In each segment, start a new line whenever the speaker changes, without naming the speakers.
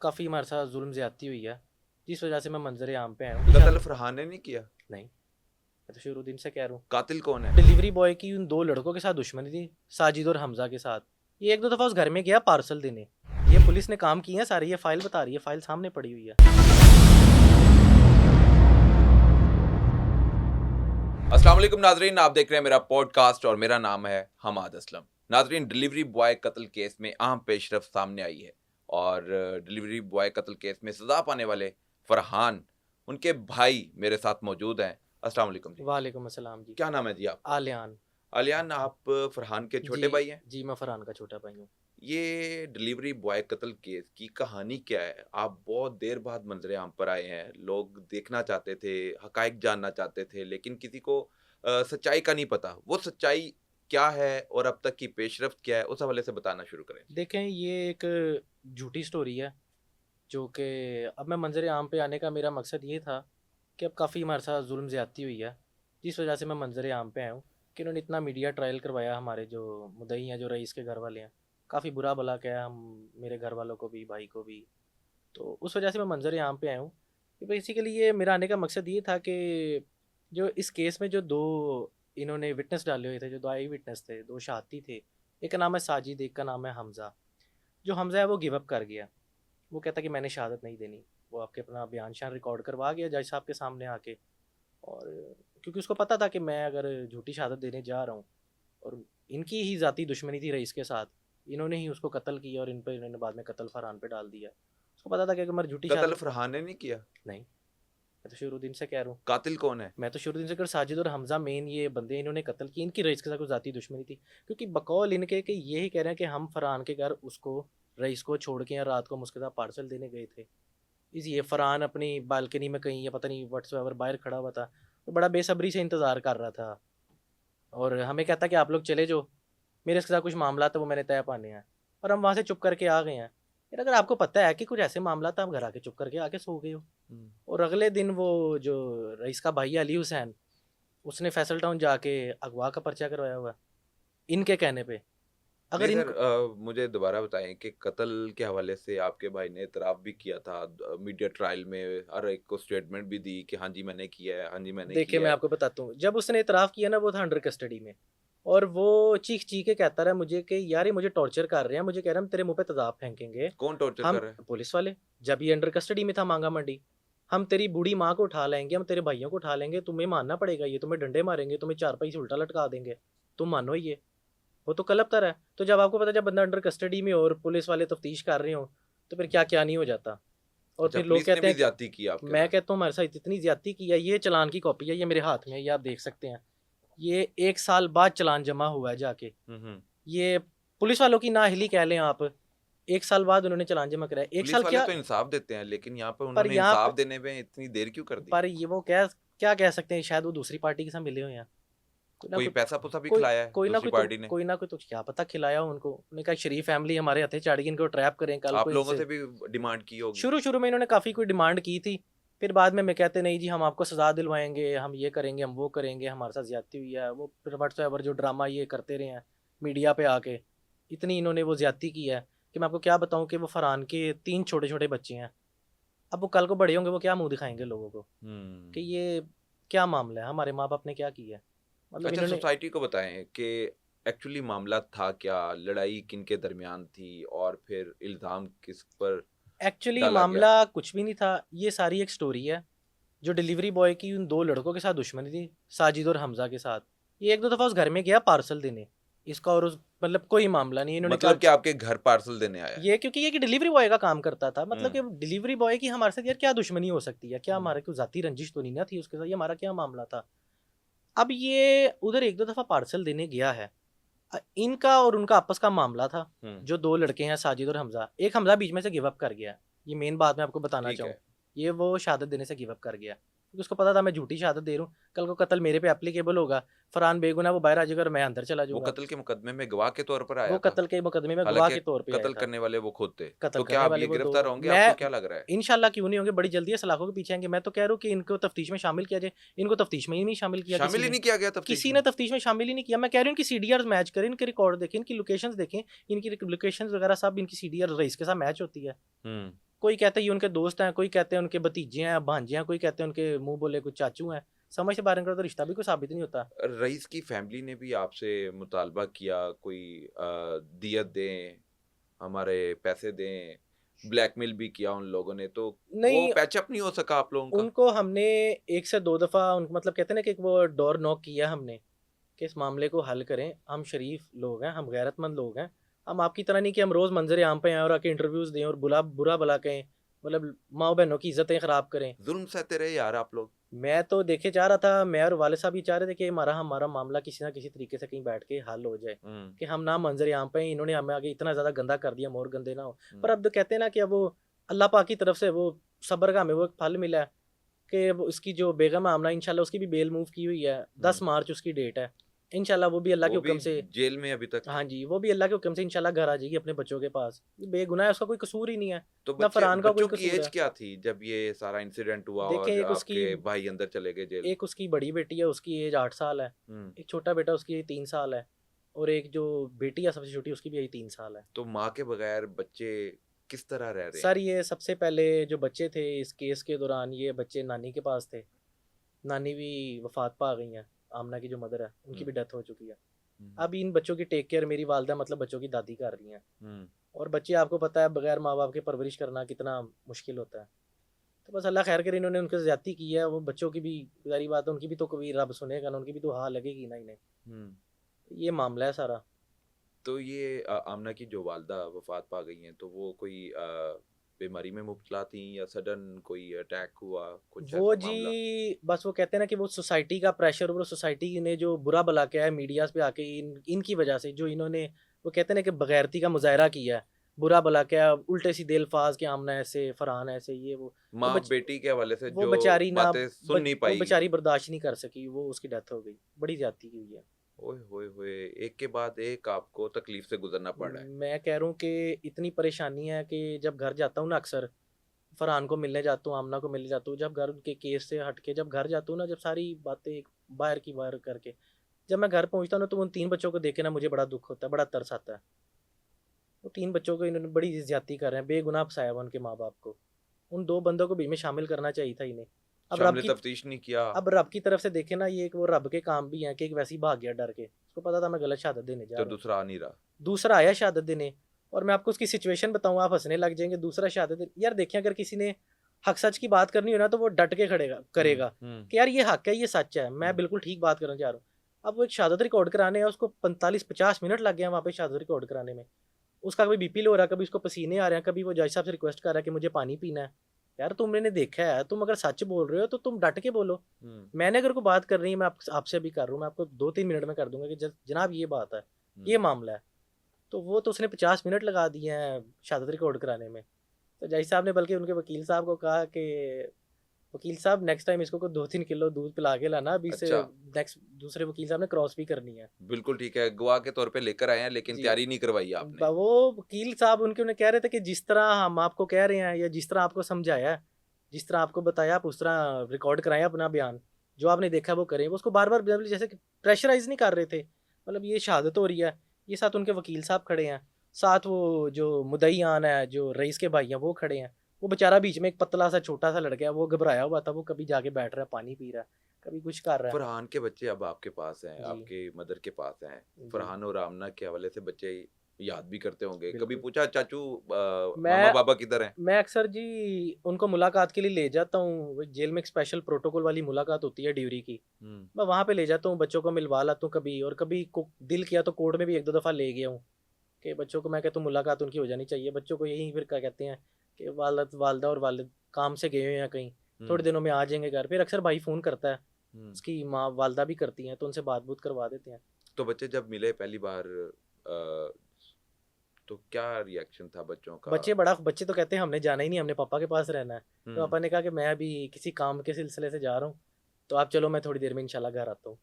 काफ़ी हमारे साथ जुल्म ज़्यादती हुई है, जिस वजह से मैं मंजर आम पे आया हूँ।
कत्ल फरहान ने नहीं किया?
नहीं, मैं तो शुरू दिन से कह रहा हूँ।
कातिल कौन है?
डिलीवरी बॉय की उन 2 लड़कों के साथ दुश्मनी थी, साजिद और हमज़ा के साथ। ये 1-2 दफ़ा उस घर में गया पार्सल देने। ये पुलिस ने काम किए हैं सारे, ये फ़ाइल बता रही है, फ़ाइल सामने पड़ी हुई है।
अस्सलाम वालेकुम नाजरीन, आप देख रहे हैं मेरा पॉडकास्ट और मेरा नाम है हमाद असलम। नाजरीन, डिलीवरी बॉय कत्ल केस में अहम पेशरफ सामने आई है और डिलीवरी बॉय कत्ल केस में सज़ा पाने वाले फरहान, उनके भाई मेरे साथ मौजूद हैं। अस्सलाम वालेकुम जी।
वालेकुम अस्सलाम जी।
क्या नाम है जी आपका?
आलियान।
आलियान, आप फरहान के
जी,
छोटे भाई हैं।
जी मैं फ़रहान का छोटा भाई हूँ।
ये डिलीवरी बॉय कत्ल केस की कहानी क्या है? आप बहुत देर बाद मंजरे आम पर आए हैं। लोग देखना चाहते थे, हकाइक जानना चाहते थे, लेकिन किसी को सच्चाई का नहीं पता। वो सच्चाई क्या है और अब तक की पेशरफ्त क्या है, उस हवाले से बताना शुरू करें।
देखें, ये एक झूठी स्टोरी है, जो कि अब मैं मंजर आम पे आने का मेरा मकसद ये था कि अब काफ़ी हमारे साथ जुल्म ज़्यादती हुई है, जिस वजह से मैं मंजर आम पे आया हूँ कि इन्होंने इतना मीडिया ट्रायल करवाया। हमारे जो मुद्दई हैं, जो रईस के घर वाले हैं, काफ़ी बुरा भला कहा हम, मेरे घर वालों को भी, भाई को भी। तो उस वजह से मैं मंजर आम पे आया हूँ कि बेसिकली ये मेरा आने का मकसद ये था कि जो इस केस में जो 2 इन्होंने विटनेस डाले हुए थे, जो 2 आई विटनेस थे, 2 शहादती थे। एक का नाम है साजिद, एक का नाम है हमज़ा। जो हमज़ा है वो गिव अप कर गया। वो कहता कि मैंने शहादत नहीं देनी। वो आपके अपना बयान शान रिकॉर्ड करवा गया जज साहब के सामने आके। और क्योंकि उसको पता था कि मैं अगर झूठी शहादत देने जा रहा हूँ, और इनकी ही ज़ाती दुश्मनी थी रईस के साथ, इन्होंने ही उसको कत्ल किया और इन पर इन्होंने बाद में कत्ल फरहान पे डाल दिया। उसको पता था कि अगर मैं झूठी
कत्ल
शहादत।
फरहान ने नहीं किया?
नहीं, मैं तो शुरू दिन से कह रहा हूँ।
कातिल कौन है?
मैं तो शुरू दिन से कर साजिद और हमज़ा मेन ये बंदे इन्होंने कत्ल किए। इनकी रईस के साथ कोई ज़ाती दुश्मनी थी, क्योंकि बकौल इनके कि यही कह रहे हैं कि हम फरहान के घर उसको, रईस को छोड़ के, या रात को हम उसके साथ पार्सल देने गए थे। इस ये फरहान अपनी बालकनी में कहीं, या पता नहीं व्हाट्सएवर बाहर खड़ा हुआ था, तो बड़ा बेसब्री से इंतज़ार कर रहा था और हमें कहता कि आप लोग चले जाओ, मेरे इसके साथ कुछ मामला था वो मैंने तय पाने हैं। और हम वहाँ से चुप करके आ गए हैं। यार, अगर आपको पता है कि कुछ ऐसे मामला था, आप घर आके चुप करके आके सो गए हो। और अगले दिन वो जो रईस का भाई है अली हुसैन, उसने फैसल टाउन जाके अगवा का पर्चा करवाया हुआ है, इनके कहने पे।
नहीं
अगर
सर,
इनको
मुझे दोबारा बताएं कि कत्ल के हवाले से आपके भाई ने इतराफ़ भी किया था मीडिया ट्रायल में, हर एक को स्टेटमेंट भी दी कि हाँ जी मैंने किया है, हाँ जी मैंने
देखिए,
किया
मैं
है।
आपको बताता हूँ, जब उसने इतराफ़ किया ना, वो था अंडर कस्टडी में। और वो चीख के कहता रहा मुझे कि यार ये मुझे टॉर्चर कर रहे हैं, मुझे कह रहे हैं हम तेरे मुँह पे तेज़ाब फेंकेंगे।
कौन टॉर्चर
हम
कर रहा है?
पुलिस वाले, जब ये अंडर कस्टडी में था मांगा मंडी, हम तेरी बूढ़ी माँ को उठा लाएँगे, हम तेरे भाइयों को उठा लेंगे, तुम्हें मानना पड़ेगा ये, तुम्हें डंडे मारेंगे, तुम्हें चारपाई से उल्टा लटका देंगे, तुम मानो ये। वो तो कलपतर है। तो जब आपको पता है, जब बंदा अंडर कस्टडी में हो और पुलिस वाले तफ्तीश कर रहे हो, तो फिर क्या-क्या नहीं हो जाता। और
अच्छा,
फिर लोग
पुलिस ने
कहते
भी
हैं कि
ज़्यादती की आपके
मैं
साथ?
कहता हूँ हमारे साथ इतनी ज़्यादती की है, ये चालान की कॉपी है, ये मेरे हाथ में है, ये आप देख सकते हैं। ये 1 साल बाद चालान जमा हुआ है जाके।
हुँ, हुँ।
ये पुलिस वालों की नाअहली कह लें आप, 1 साल बाद उन्होंने चालान जमा कराया। 1
पुलिस
साल
वाले
क्या,
तो इंसाफ देते हैं, लेकिन यहाँ पर
पर
उन्होंने
यहाँ पे,
इंसाफ देने में इतनी देर क्यों कर दी?
पर ये वो क्या कह सकते हैं, शायद वो दूसरी पार्टी के साथ मिले हुए हैं। कोई ना
कोई
कोई
पैसा-पुसा भी
कोई
खिलाया है
कोई ना
दूसरी
कोई तो
पार्टी ने?
कोई ना कोई तो क्या पता खिलाया हो उनको। उन्होंने कहा शरीफ फैमिली हमारे हथे चढ़ गई, इनको ट्रैप करें, कल को
आप लोगों
इनसे।
से भी डिमांड की होगी?
शुरू-शुरू में इन्होंने काफ़ी कोई डिमांड की थी, फिर बाद में कहते नहीं जी हम आपको सज़ा दिलवाएँगे, हम ये करेंगे, हम वो करेंगे, हमारे साथ ज़्यादती हुई है। वो फिर व्हाट्सएवर जो ड्रामा ये करते रहे हैं मीडिया पे आके, इतनी इन्होंने वो ज़्यादती की है कि मैं आपको क्या बताऊँ कि वो फरहान के 3 छोटे-छोटे बच्चे हैं। अब वो कल को बड़े होंगे, वो क्या मुँह दिखाएँगे लोगों को कि
हुँ।
ये क्या मामला है, हमारे माँ-बाप ने क्या किया है? मतलब
अच्छा,
इन्होंने
सोसाइटी को बताएँ कि एक्चुअली मामला था क्या? लड़ाई किनके दरमियान थी और फिर इल्ज़ाम किस पर
एक्चुअली
डाला गया?
मामला कुछ भी नहीं था, ये सारी एक स्टोरी है। जो डिलीवरी बॉय की उन 2 लड़कों के साथ दुश्मनी थी, साजिद और हमज़ा के साथ। ये 1-2 दफ़ा उस घर में गया पार्सल देने। इसका और उस मतलब कोई मामला नहीं है। इन्होंने कहा
मतलब कि आपके घर पार्सल देने आया है?
ये, क्योंकि ये कि डिलीवरी बॉय का काम करता था। मतलब
हुँ।
कि डिलीवरी बॉय की हमारे साथ यार क्या दुश्मनी हो सकती है? क्या
हुँ।
हमारे कोई ज़ाती रंजिश तो नहीं ना थी उसके साथ? ये हमारा क्या मामला था? अब ये उधर 1-2 दफ़ा पार्सल देने गया है। इनका और उनका आपस का मामला था।
हुँ।
जो 2 लड़के हैं साजिद और हमज़ा। एक हमज़ा बीच में से गिव अप कर गया है। ये मेन बात मैं आपको बताना
ठीक
चाहूँ।
है।
ये वो शहादत देने से गिव अप कर गया। क्योंकि उसको पता था मैं झूठी शहादत दे रहा हूँ। कल को कत्ल मेरे पे एप्लीकेबल होगा। फरहान बेगुनाह वो बाहर आ जाएगा और मैं अंदर चला
वो
जाऊँगा।
कत्ल के मुकदमे में गवाह के तौर पर
वो
आया था?
कत्ल के मुकदमे में गवाह
हालाँकि
के तौर पे आया
कत्ल
था।
करने वाले वो खुद थे।
कत्ल
तो क्या
करने
अब
वाले
ये
वो 2।
गिरफ्तार होंगे? आपको
मैं
क्या लग रहा है?
इंशाल्लाह क्यों नहीं होंगे, बड़ी जल्दी है, सलाखों के पीछे आएँगे। मैं तो कह रहा हूँ कि इनको तफ्तीश में शामिल किया जाए। इनको तफ्तीश में ही नहीं शामिल किया
शामिल
किसी
ही
ने।
नहीं किया गया तफ्तीश
किसी ने
में?
तफ्तीश में शामिल ही नहीं किया। मैं कह रही हूँ इनकी सीडीआर मैच करें, इनके रिकॉर्ड देखें, इनकी लोकेशंस देखें। इनकी लोकेशंस वगैरह सब इनकी सीडीआर रईस के साथ मैच होती है।
हुँ।
कोई कहते हैं ये उनके दोस्त हैं, कोई कहते हैं उनके भतीजे हैं, भांजे हैं, कोई कहते हैं उनके मुंह बोले कुछ चाचू हैं। समझ से बाहर निकला तो रिश्ता भी कोई साबित नहीं होता।
रईस की फैमिली ने भी आपसे मुतालबा किया कोई दियत दें, हमारे पैसे दें, ब्लैकमेल भी किया उन लोगों ने, तो वो
नहीं,
पैचअप नहीं हो सका आप लोगों का?
उनको हमने 1 से 2 दफ़ा उनको मतलब कहते हैं ना कि एक वो डोर नॉक किया हमने, कि इस मामले को हल करें। हम शरीफ लोग हैं, हम गैरतमंद लोग हैं। हम आपकी तरह नहीं कि हम रोज़ मंज़र आम पे आएँ और आके इंटरव्यूज़ दें और बुरा भला कहें, मतलब माँ-बहनों की इज़्ज़तें ख़राब करें।
जुल्म सहते रहे यार आप लोग।
मैं तो देखे चाह रहा था, मैं और वालिद साहब ये चाह रहे थे कि हमारा मामला किसी ना किसी तरीके से कहीं बैठ के हल हो जाए,
हम्म।
कि हम ना मंजर आम पे, इन्होंने हमें आगे इतना ज़्यादा गंदा कर दिया, हम और गंदे ना हो। पर
हम्म।
अब तो कहते हैं ना कि अब वो अल्लाह पाक की तरफ से वो सब्र का हमें वो एक फल मिला है, कि वो उसकी जो बेगम है आमना, इंशाल्लाह उसकी भी बेल मूव की हुई है, 10 मार्च उसकी डेट है। इंशाल्लाह वो भी अल्लाह के
वो भी
हुक्म से,
जेल में अभी तक?
हाँ जी, वो भी अल्लाह के हुक्म से इंशाल्लाह घर आ जाएगी अपने बच्चों के पास। ये बेगुनाह है, उसका कोई कसूर ही नहीं है,
तो
ना
बच्चे
फरहान का कोई
बच्चों की
कसूर
एज
है।
क्या थी जब ये सारा इंसिडेंट हुआ
देखें,
और आपके भाई अंदर चले गए जेल?
एक उसकी बड़ी बेटी है, उसकी एज 8 साल है।
हम्म।
एक छोटा बेटा उसकी 3 साल है, और एक जो बेटी है सबसे छोटी, उसकी भी यही 3 साल है।
तो माँ के बगैर बच्चे किस तरह रह रहे हैं?
सर, ये सबसे पहले जो बच्चे थे इस केस के दौरान, ये बच्चे नानी के पास थे। नानी भी वफात पा गई हैं, आमना की जो मदर है उनकी भी
हम्म।
डेथ हो चुकी है।
हम्म।
अब इन बच्चों की टेक केयर मेरी वालदा मतलब बच्चों की दादी कर रही हैं।
हम्म।
और बच्चे, आपको पता है, बगैर माँ बाप के परवरिश करना कितना मुश्किल होता है। तो बस अल्लाह खैर करे, इन्होंने उनके ज़्यादती की है, वो बच्चों की भी जारी बात है, उनकी भी तो कभी रब सुनेगा ना, उनकी भी तो हाँ लगेगी ना इन्हें।
हम्म।
ये मामला है सारा।
तो ये आमना की जो वालदा वफात पा गई हैं, तो वो कोई बीमारी में मुब्तला थी या सडन कोई अटैक हुआ, कुछ
वो
ऐसा
जी,
मामला?
बस वो कहते हैं ना कि वो सोसाइटी का प्रेशर, वो सोसाइटी ने जो बुरा भला किया है मीडियाज़ पे आके, इनकी वजह से, जो इन्होंने वो कहते हैं ना कि बगैरती का मुजाहरा किया है, बुरा भला किया, उल्टे सीधे अल्फाज के, आमना ऐसे, फरहान ऐसे, ये वो
माँ बेटी के हवाले से
वो
जो
बेचारी ना,
बातें सुन नहीं
वो
पाई।
बेचारी बर्दाश्त नहीं कर सकी, वो उसकी डेथ हो गई। बड़ी ज्यादती की हुई है।
ओए होए होए, एक के बाद एक आपको तकलीफ से गुजरना पड़ रहा है।
मैं कह रहा हूँ कि इतनी परेशानी है कि जब घर जाता हूँ ना, अक्सर फरहान को मिलने जाता हूँ, आमना को मिलने जाता हूँ, जब घर के केस से हट के जब घर जाता हूँ ना, जब सारी बातें बाहर की बाहर करके जब मैं घर पहुँचता हूँ ना, तो उन 3 बच्चों को देख के ना मुझे बड़ा दुख होता है, बड़ा तरस आता है। वो 3 बच्चों को इन्होंने बड़ी ज्यादती कर रहे हैं, बेगुनाह फंसाया हुआ उनके माँ बाप को। उन 2 बंदों को बीच में शामिल करना चाहिए था इन्हें। अब रब
शामिल
की
तफ्तीश नहीं किया?
अब रब की तरफ से देखे ना, ये एक वो रब के काम भी हैं कि एक वैसे ही भाग गया डर के, उसको पता था मैं गलत शहादत देने जा
तो
रहा हूँ।
दूसरा आ नहीं रहा?
दूसरा आया शहादत देने, और मैं आपको उसकी सिचुएशन बताऊँ, आप हंसने लग जाएंगे। दूसरा शहादत यार देखिए, अगर किसी ने हक सच की बात करनी हो ना, तो वो डट के खड़ेगा करेगा
हम्म।
कि यार ये हक है, ये सच है, मैं बिल्कुल ठीक बात करना चाह रहा हूँ। अब वो एक शहादत रिकॉर्ड कराने है, उसको 45-50 मिनट लग गया वहाँ पे शहादत रिकॉर्ड कराने में। उसका कभी बीपी लो हो रहा है, कभी उसको पसीने आ रहे हैं, कभी वो जज साहब से रिक्वेस्ट कर रहा है कि मुझे पानी पीना है। यार तुमने देखा है, तुम अगर सच बोल रहे हो तो तुम डट के बोलो।
हम्म।
मैंने अगर कोई बात कर रही है, मैं आपसे भी कर रहा हूँ, मैं आपको 2-3 मिनट में कर दूंगा कि जनाब ये बात है, ये मामला है। तो वो तो उसने 50 मिनट लगा दिए हैं शहादत रिकॉर्ड कराने में। तो जज साहब ने बल्कि उनके वकील साहब को कहा कि वकील साहब नेक्स्ट टाइम इसको को 2-3 किलो दूध पिला के लाना, अभी से
अच्छा,
नेक्स्ट दूसरे वकील साहब ने क्रॉस भी करनी है।
बिल्कुल ठीक है, गवाह के तौर पे लेकर आए हैं, लेकिन
जी,
तैयारी नहीं करवाई आपने।
वो वकील साहब उनके उन्हें कह रहे थे कि जिस तरह हम आपको कह रहे हैं, या जिस तरह आपको समझाया है, जिस तरह आपको बताया, आप उस तरह रिकॉर्ड कराएं अपना बयान, जो आपने देखा वो करें। वो उसको बार बार जैसे कि प्रेशराइज नहीं कर रहे थे, मतलब ये शहादत हो रही है, ये साथ उनके वकील साहब खड़े हैं, साथ वो जो मुद्दईआन है, जो रईस के भाई हैं, वो खड़े हैं। वो बेचारा बीच में एक पतला सा छोटा सा लड़का है, वो घबराया हुआ था, वो कभी जाके बैठ रहा है, पानी पी रहा है, कभी कुछ कर रहा है।
फरहान के बच्चे अब आपके पास हैं,
जी
आपके मदर के पास हैं।
जी,
फरहान और आमना के हवाले से बच्चे याद भी करते होंगे। कभी
बिल्कुल।
पूछा चाचू मामा
मैं
बाबा किधर हैं?
मैं अक्सर जी उनको मुलाकात के लिए ले जाता हूँ। वो जेल में एक स्पेशल प्रोटोकॉल वाली मुलाकात होती है ड्यूरी की,
हम्म।
मैं वहाँ पे ले जाता हूँ, बच्चों को मिलवा लाता हूँ कभी, और कभी को दिल किया तो कोर्ट में भी 1-2 दफ़ा ले गया हूँ कि बच्चों को, मैं कहता हूँ मुलाकात उनकी हो जानी चाहिए। बच्चों को यही फिर क्या कहते हैं कि वालदा और वालिद काम से गए हुए हैं कहीं, थोड़े दिनों में आ जाएंगे घर। फिर अक्सर भाई फ़ोन करता है,
हम्म।
उसकी माँ वालदा भी करती हैं, तो उनसे बात बूत करवा देते हैं।
तो बच्चे जब मिले पहली बार, अ, तो क्या रिएक्शन था बच्चों का?
बच्चे तो कहते हैं हमने जाना ही नहीं, हमने पापा के पास रहना है। तो
हम्म।
पापा ने कहा कि मैं अभी किसी काम के सिलसिले से जा रहा हूँ, तो आप चलो, मैं थोड़ी देर में इंशाल्लाह घर आता हूँ।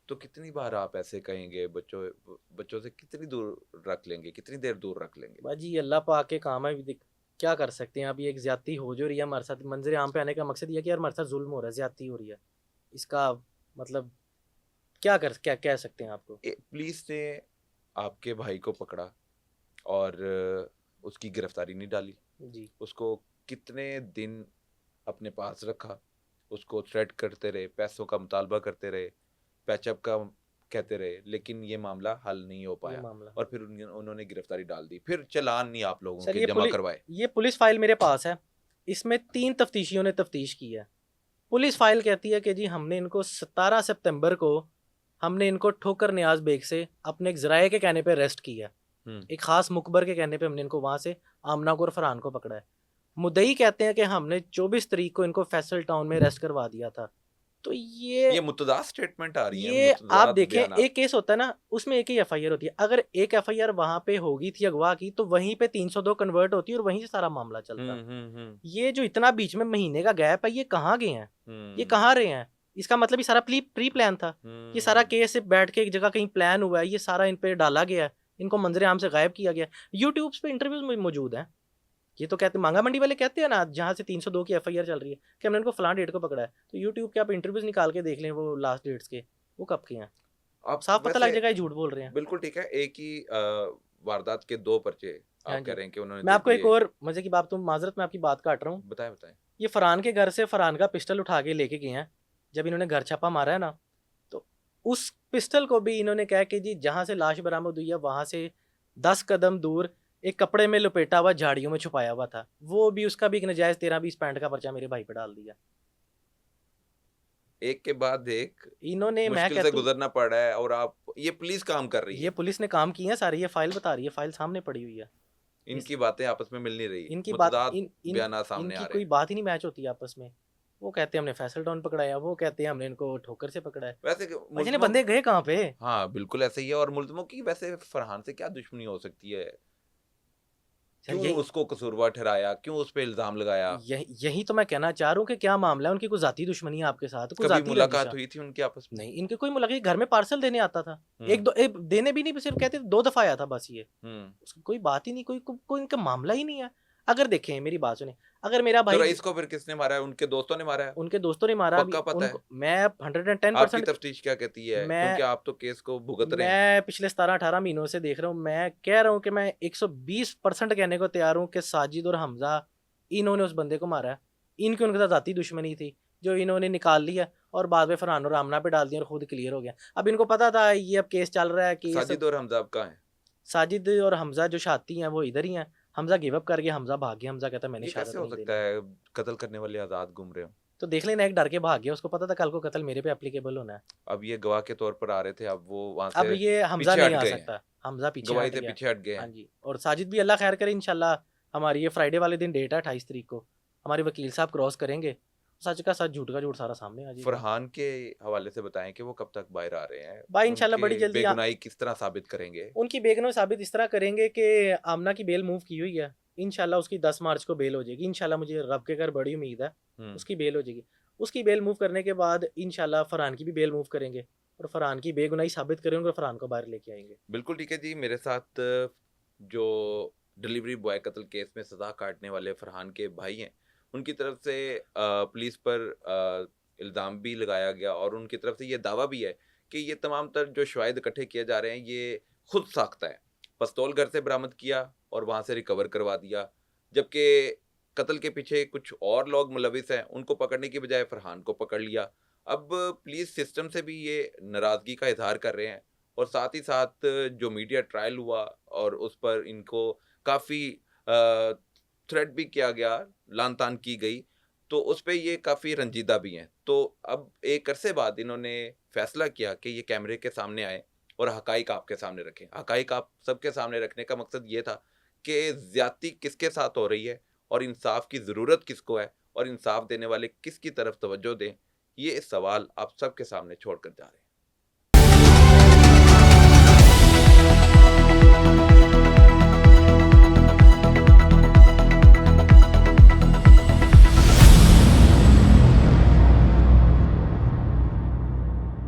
तो कितनी बार आप ऐसे कहेंगे, बच्चों बच्चों से कितनी दूर रख लेंगे, कितनी देर दूर रख लेंगे?
बाजी अल्लाह पाक के काम है, क्या कर सकते हैं। अभी एक ज्यादती हो जो रही है हमारे साथ, मंजर आम पे आने का मकसद ये है कि यार हमारे साथ जुल्म हो रहा है, ज्यादती हो रही है। इसका मतलब क्या कह सकते हैं आपको।
पुलिस ने आपके भाई को पकड़ा और उसकी गिरफ्तारी नहीं डाली?
जी।
उसको कितने दिन अपने पास रखा, उसको थ्रेट करते रहे, पैसों का मुतालबा करते रहे, पैचअप का कहते रहे, लेकिन ये मामला हल नहीं हो
ये
पाया
मामला
और फिर उन्होंने गिरफ्तारी डाल दी। फिर चालान नहीं आप लोगों
सर,
के जमा करवाए।
ये पुलिस फाइल मेरे पास है। इसमें 3 तफ्तीशियों ने तफ्तीश की है। पुलिस फाइल कहती है कि जी हमने इनको 17 सितंबर को हमने इनको ठोकर नियाज बेग से अपने एक ज़राए के कहने पे अरेस्ट किया। एक ख़ास मुखबर के कहने पे हमने इनको वहाँ से आमना को और फरहान को पकड़ा है। मुद्दई कहते हैं कि हमने 24 तारीख को इनको फैसल टाउन में अरेस्ट करवा दिया था। तो
ये मुतदाद स्टेटमेंट आ रही है,
ये आप
मुतदाद
देखें,
बयानात।
एक केस होता है ना, उसमें एक ही एफआईआर होती है। अगर एक एफआईआर वहां पे होगी थी अगवा की, तो वहीं पे 302 कन्वर्ट होती है और वहीं से सारा मामला चलता। ये जो इतना बीच में महीने का गैप है, ये कहाँ गए हैं, ये कहाँ रहे हैं? इसका मतलब ये सारा प्री प्लान था। ये सारा केस से बैठ के एक जगह कहीं प्लान हुआ है, ये सारा इन पे डाला गया है, इनको मंजरे आम से गायब किया गया। यूट्यूब पे इंटरव्यूज मौजूद हैं। ये तो कहते, मांगा मंडी वाले कहते हैं ना, जहाँ से 302 की एफआईआर चल रही है कि हमने इनको फलां डेट को पकड़ा है, तो यूट्यूब के आप इंटरव्यूज निकाल के देख लें, वो लास्ट डेट्स के, वो कब के हैं।
आप
साफ पता लग
वैसे
जाएगा ये झूठ बोल रहे हैं।
बिल्कुल ठीक है, एक ही वारदात के 2 पर्चे
हाँ
आप कह
जी।
रहे हैं कि उन्होंने
मैं
दे
आपको एक
दिए।
और मजे की बात, तो माजरत मैं आपकी बात काट रहा हूँ।
बताएं बताएं।
ये फरहान के घर से फरहान का पिस्टल उठा के लेके गए हैं। जब इन्होंने घर छापा मारा है ना, तो उस पिस्टल को भी इन्होंने कहा कि जी जहाँ से लाश बरामद हुई है वहां से 10 कदम दूर एक कपड़े में लपेटा हुआ झाड़ियों में छुपाया हुआ था। वो भी, उसका भी एक नजायज 13-20 पैंट का पर्चा मेरे भाई पे डाल दिया।
एक के बाद एक
इन्होंने, मैं
मुश्किल से
कहता हूँ,
गुजरना पड़ रहा है और आप, ये पुलिस काम कर रही
ये
है,
पुलिस ने काम किए हैं सारे, ये फाइल बता रही है, फाइल सामने पड़ी हुई है। इस
इनकी बातें आपस में मिल नहीं रही,
इनकी बात
मुतदाद
इन इन
बयान सामने आ
इनकी
रहे
कोई
हैं।
बात ही नहीं मैच होती आपस में। वो कहते हैं हमने फैसल टाउन पकड़ाया, वो कहते हैं हमने इनको ठोकर से पकड़ा है।
वैसे
अजने
मुल्जिमों,
बंदे गए कहाँ पे?
हाँ बिल्कुल ऐसे ही है। और मुल्जिमों की वैसे फरहान से क्या दुश्मनी हो सकती है?
सर,
क्यों उसको कसूरवार ठहराया, क्यों उस पे इल्जाम लगाया?
यही तो मैं कहना चाह रहा हूँ कि क्या मामला है, उनकी कोई जाती दुश्मनी है आपके साथ, कोई
कभी
जाती रंजिश
मुलाकात
है?
हुई थी उनकी आपस में?
नहीं, इनके कोई मुलाकात, घर में पार्सल देने आता था।
हम्म
देने भी नहीं, सिर्फ कहते 2 दफा आया था बस ये।
हम्म
उसकी कोई बात ही नहीं, कोई इनका मामला ही नहीं है। अगर देखें, मेरी बात सुने, अगर मेरा
तो
भाई,
रईस को फिर किसने मारा है? उनके दोस्तों ने मारा है?
उनके दोस्तों ने मारा भी
पक्का पता है?
उनको, मैं
आपकी
110%
तफ्तीश क्या कहती है,
मैं
क्योंकि आप तो केस को भुगत रहे हैं।
मैं पिछले 17-18 महीनों से देख रहा हूँ। मैं कह रहा हूँ कि मैं 120% कहने को तैयार हूँ कि साजिद और हमजा, इन्होंने उस बंदे को मारा है। इनकी उनके साथ जाती दुश्मनी थी जो इन्होंने निकाल लिया और बाद में फरहान और आमना पे डाल दिया और खुद क्लियर हो गया। अब इनको पता था ये अब केस चल रहा है, केस।
साजिद और हमजा कहाँ हैं?
साजिद और हमजा जो शाती हैं वो इधर ही हैं। हमजा गिव अप कर गया, हमजा भाग गया। हमजा कहता मैंने
ये
शहादत
कैसे हो
नहीं
सकता
देनी।
है, कत्ल करने वाले आजाद घूम रहे हो?
तो देख लेना, एक डर के भाग गया, उसको पता था कल को कत्ल मेरे पे एप्लीकेबल होना है।
अब ये गवाह के तौर पर आ रहे थे, अब वो वहां
अब
से
ये हमजा
पीछे
नहीं
हट
आ
गए हैं,
सकता, हमजा पीछे
गवाही
हट
से
गया।
पीछे हट गए
हाँ
हैं।
जी, और साजिद भी अल्लाह खैर करे इंशाल्लाह। हमारी ये फ्राइडे वाले दिन डेट है 28 तारीख को, हमारे वकील साहब क्रॉस करेंगे, सच का सच झूठ का झूठ सारा सामने आ जाएगा।
फरहान के हवाले से बताएं कि वो कब तक बाहर आ रहे हैं,
भाई इंशाल्लाह बड़ी
उनकी
जल्दी
बेगुनाही किस तरह साबित करेंगे?
उनकी बेगनो साबित इस तरह करेंगे कि आमना की बेल मूव की हुई है, इंशाल्लाह उसकी 10 मार्च को बेल हो जाएगी। इंशाल्लाह मुझे रब के घर बड़ी उम्मीद है उसकी बेल हो जाएगी। उसकी बेल मूव करने के बाद इंशाल्लाह फरहान की भी बेल मूव करेंगे और फरहान की बेगुनाही साबित करेंगे और फरहान को बाहर लेके आएंगे।
बिल्कुल ठीक है जी। मेरे साथ जो डिलीवरी बॉय कत्ल केस में सजा काटने वाले फरहान के भाई हैं, उनकी तरफ से पुलिस पर इल्ज़ाम भी लगाया गया और उनकी तरफ से ये दावा भी है कि ये तमाम तर जो शवाहिद इकट्ठे किए जा रहे हैं ये खुद साख्ता है। पिस्तौल घर से बरामद किया और वहाँ से रिकवर करवा दिया, जबकि कत्ल के पीछे कुछ और लोग मुलविस हैं, उनको पकड़ने की बजाय फरहान को पकड़ लिया। अब पुलिस सिस्टम से भी ये नाराज़गी का इजहार कर रहे हैं और साथ ही साथ जो मीडिया ट्रायल हुआ और उस पर इनको काफ़ी थ्रेट भी किया गया, लान तान की गई, तो उस पे ये काफ़ी रंजीदा भी हैं। तो अब एक अरसे बाद इन्होंने फैसला किया कि ये कैमरे के सामने आए और हकाइक आपके सामने रखें। हकाइक आप सबके सामने रखने का मकसद ये था कि ज़्यादती किसके साथ हो रही है और इंसाफ की ज़रूरत किसको है और इंसाफ देने वाले किसकी तरफ तवज्जो दें, ये सवाल आप सबके सामने छोड़ कर जा रहे हैं।